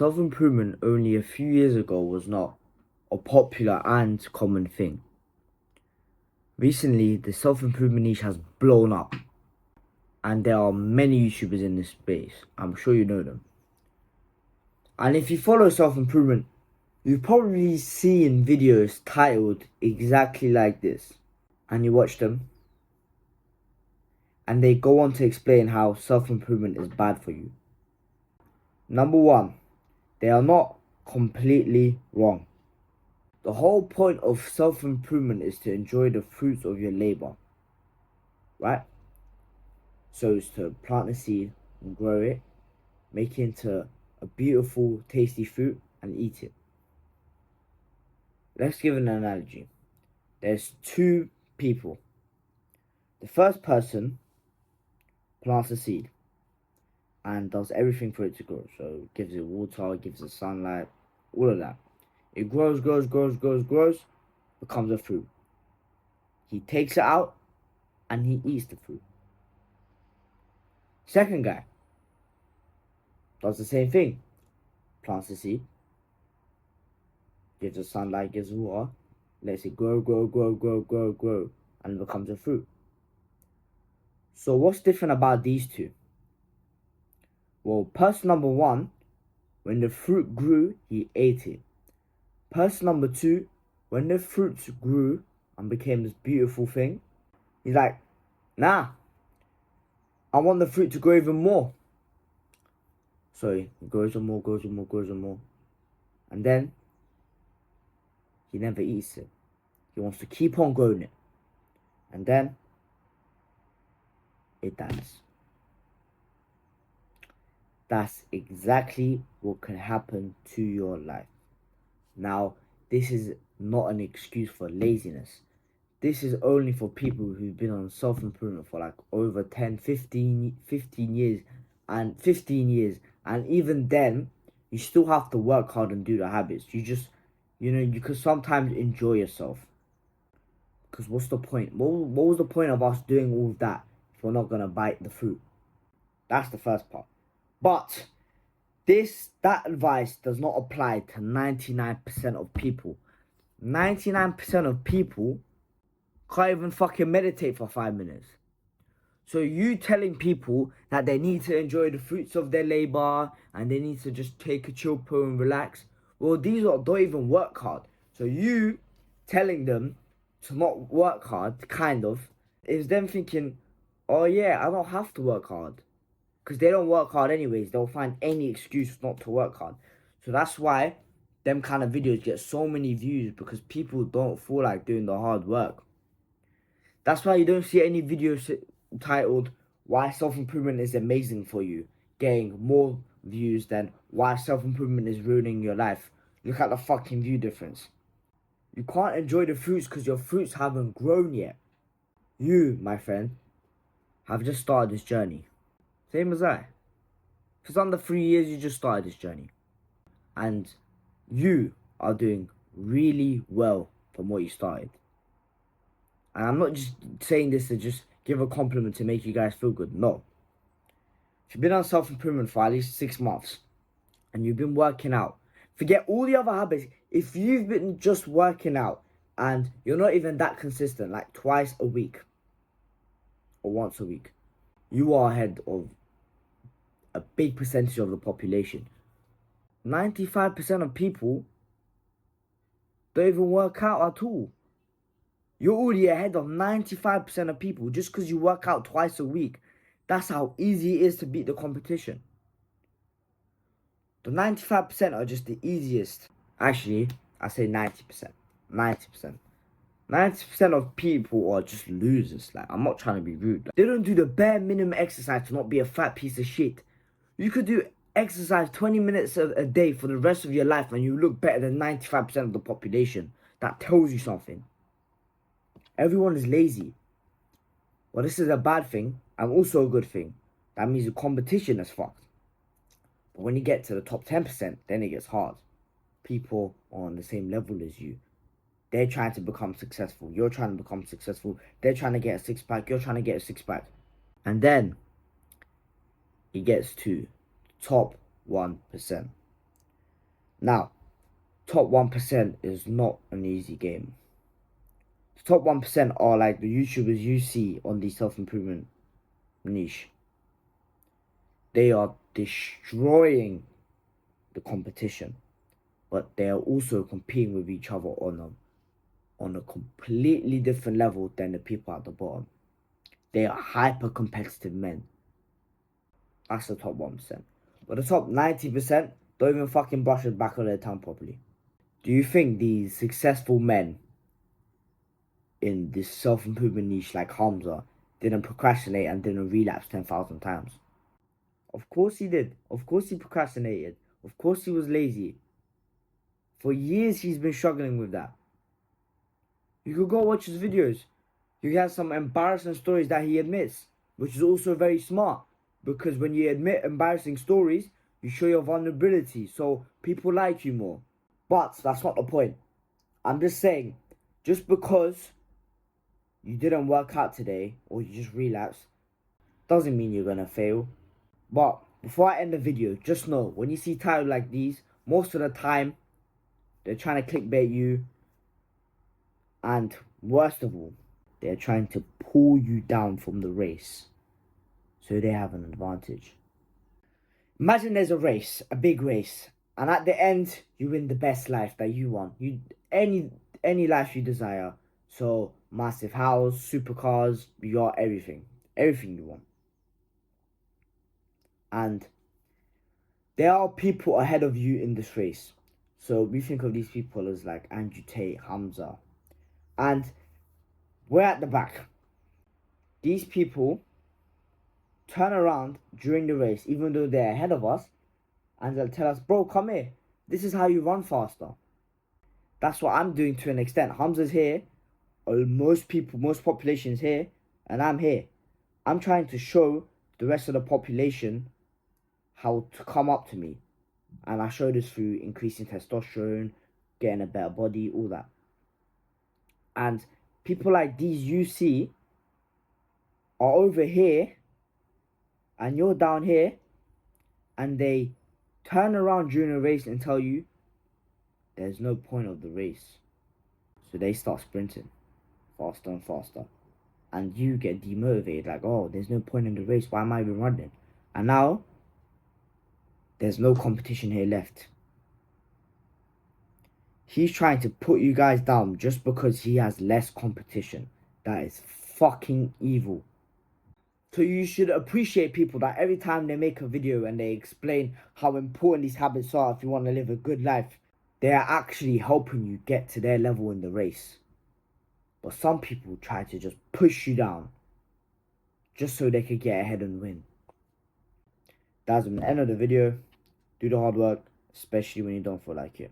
Self-improvement only a few years ago was not a popular and common thing. Recently, the self-improvement niche has blown up, and there are many YouTubers in this space. I'm sure you know them. And if you follow self-improvement, you've probably seen videos titled exactly like this, and you watch them, and they go on to explain how self-improvement is bad for you. Number one, they are not completely wrong. The whole point of self-improvement is to enjoy the fruits of your labor, right? So it's to plant a seed and grow it, make it into a beautiful, tasty fruit and eat it. Let's give an analogy. There's two people. The first person plants a seed and does everything for it to grow. So gives it water, gives it sunlight, all of that. It grows, becomes a fruit. He takes it out and he eats the fruit. Second guy does the same thing. Plants the seed, gives it sunlight, gives it water, lets it grow, and it becomes a fruit. So what's different about these two? Well, person number one, when the fruit grew, he ate it. Person number two, when the fruits grew and became this beautiful thing, he's like, nah, I want the fruit to grow even more. So he grows some more. And then he never eats it. He wants to keep on growing it. And then it dies. That's exactly what can happen to your life. Now, this is not an excuse for laziness. This is only for people who've been on self-improvement for like over 10, 15 years and 15 years. And even then, you still have to work hard and do the habits. You could sometimes enjoy yourself. Because what's the point? What was the point of us doing all of that if we're not going to bite the fruit? That's the first part. But that advice does not apply to 99% of people. 99% of people can't even fucking meditate for 5 minutes. So you telling people that they need to enjoy the fruits of their labor and they need to just take a chill pill and relax. Well, these lot don't even work hard. So you telling them to not work hard, kind of, is them thinking, oh yeah, I don't have to work hard. Because they don't work hard anyways. They'll find any excuse not to work hard. So that's why them kind of videos get so many views, because people don't feel like doing the hard work. That's why you don't see any videos titled "Why Self-Improvement is Amazing for You" getting more views than "Why Self-Improvement is Ruining Your Life." Look at the fucking view difference. You can't enjoy the fruits because your fruits haven't grown yet. You, my friend, have just started this journey. Same as I. For under 3 years, you just started this journey. And you are doing really well from what you started. And I'm not just saying this to just give a compliment to make you guys feel good. No. If you've been on self-improvement for at least 6 months and you've been working out, forget all the other habits. If you've been just working out and you're not even that consistent, like twice a week or once a week, you are ahead of a big percentage of the population. 95% of people don't even work out at all. You're already ahead of 95% of people just because you work out twice a week. That's how easy it is to beat the competition. The 95% are just the easiest. Actually, I say 90%. 90%. 90% of people are just losers. Like, I'm not trying to be rude. They don't do the bare minimum exercise to not be a fat piece of shit. You could do exercise 20 minutes a day for the rest of your life and you look better than 95% of the population. That tells you something. Everyone is lazy. Well, this is a bad thing and also a good thing. That means the competition is fucked. But when you get to the top 10%, then it gets hard. People are on the same level as you. They're trying to become successful. You're trying to become successful. They're trying to get a six-pack. You're trying to get a six-pack. And then it gets to top 1%. Now, top 1% is not an easy game. The top 1% are like the YouTubers you see on the self-improvement niche. They are destroying the competition, but they are also competing with each other on a completely different level than the people at the bottom. They are hyper competitive men. That's the top 1%. But the top 90% don't even fucking brush the back of their tongue properly. Do you think these successful men in this self-improvement niche like Hamza didn't procrastinate and didn't relapse 10,000 times? Of course he did. Of course he procrastinated. Of course he was lazy. For years he's been struggling with that. You could go watch his videos. You have some embarrassing stories that he admits, which is also very smart. Because when you admit embarrassing stories, you show your vulnerability, so people like you more. But that's not the point. I'm just saying, just because you didn't work out today or you just relapsed, doesn't mean you're gonna fail. But before I end the video, just know, when you see titles like these, most of the time, they're trying to clickbait you. And worst of all, they're trying to pull you down from the race. So they have an advantage. Imagine there's a race, a big race. And at the end, you win the best life that you want. Any life you desire. So, massive house, supercars, yacht, everything. Everything you want. And there are people ahead of you in this race. So we think of these people as like Andrew Tate, Hamza. And we're at the back. These people turn around during the race, even though they're ahead of us, and they'll tell us, bro, come here. This is how you run faster. That's what I'm doing to an extent. Hamza's here. Most population's here. And I'm here. I'm trying to show the rest of the population how to come up to me. And I show this through increasing testosterone, getting a better body, all that. And people like these you see are over here and you're down here, and they turn around during a race and tell you there's no point of the race. So they start sprinting faster and faster. And you get demotivated, like, oh, there's no point in the race. Why am I even running? And now, there's no competition here left. He's trying to put you guys down just because he has less competition. That is fucking evil. So you should appreciate people that every time they make a video and they explain how important these habits are if you want to live a good life, they are actually helping you get to their level in the race. But some people try to just push you down just so they could get ahead and win. That's the end of the video. Do the hard work, especially when you don't feel like it.